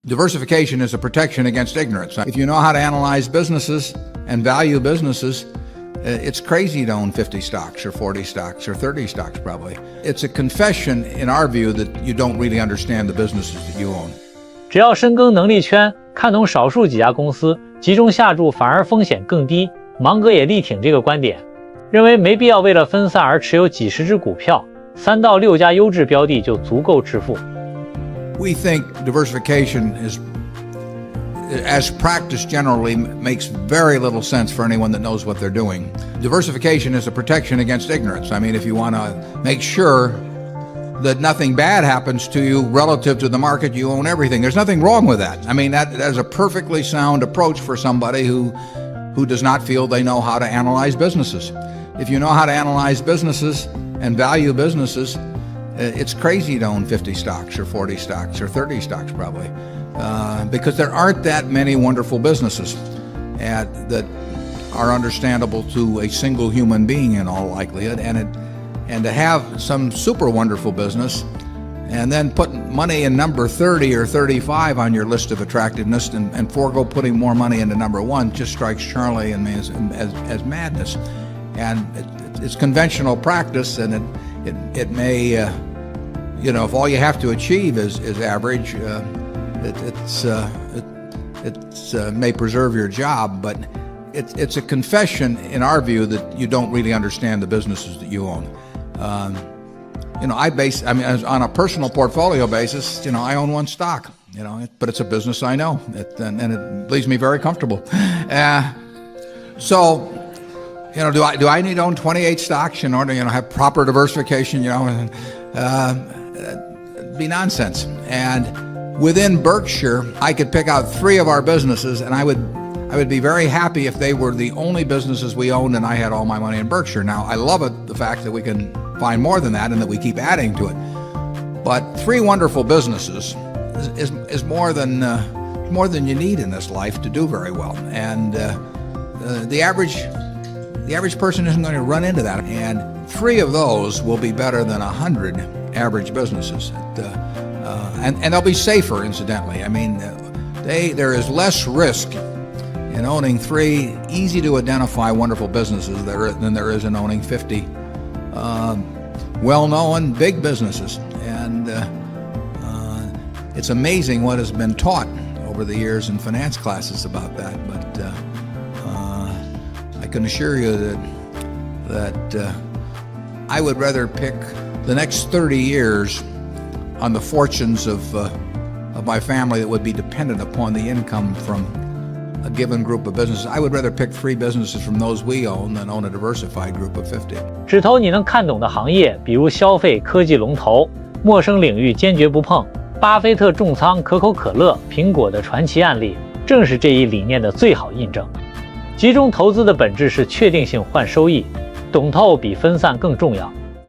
Diversification is a protection against ignorance. If you know how to analyze businesses and value businesses, it's crazy to own 50 stocks or 40 stocks or 30 stocks probably. It's a confession in our view that you don't really understand the businesses that you own. 只要深耕能力圈，看懂少数几家公司，集中下注反而风险更低。芒格也力挺这个观点，认为没必要为了分散而持有几十只股票，3到6家优质标的就足够致富。We think diversification is, as practiced generally, makes very little sense for anyone that knows what they're doing. Diversification is a protection against ignorance. I mean, if you want to make sure that nothing bad happens to you relative to the market, you own everything. There's nothing wrong with that. I mean, that is a perfectly sound approach for somebody who does not feel they know how to analyze businesses. If you know how to analyze businesses and value businesses, it's crazy to own 50 stocks or 40 stocks or 30 stocks probably, because there aren't that many wonderful businesses that are understandable to a single human being in all likelihood. And to have some super wonderful business and then put money in number 30 or 35 on your list of attractiveness and forego putting more money into number 1 just strikes Charlie and me as madness. And it's conventional practice, and it may, if all you have to achieve is average, it may preserve your job, but it's a confession in our view that you don't really understand the businesses that you own. On a personal portfolio basis, I own 1 stock, but it's a business I know, and it leaves me very comfortable. Do I need to own 28 stocks in order to, have proper diversification? It'd be nonsense. And within Berkshire, I could pick out 3 of our businesses, and I would be very happy if they were the only businesses we owned and I had all my money in Berkshire. Now, I love the fact that we can find more than that and that we keep adding to it. But 3 wonderful businesses is more than you need in this life to do very well. And the average person isn't going to run into that. And 3 of those will be better than 100 average businesses. And they'll be safer, incidentally. I mean, there is less risk in owning 3 easy-to-identify wonderful businesses than there is in owning 50 well-known big businesses. And it's amazing what has been taught over the years in finance classes about that. But I can assure you that I would rather pick the next 30 years on the fortunes of my family that would be dependent upon the income from a given group of businesses. I would rather pick 3 businesses from those we own than own a diversified group of 50. 只投你能看懂的行业，比如消费、科技龙头，陌生领域坚决不碰。巴菲特重仓可口可乐、苹果的传奇案例，正是这一理念的最好印证。集中投资的本质是确定性换收益，懂透比分散更重要。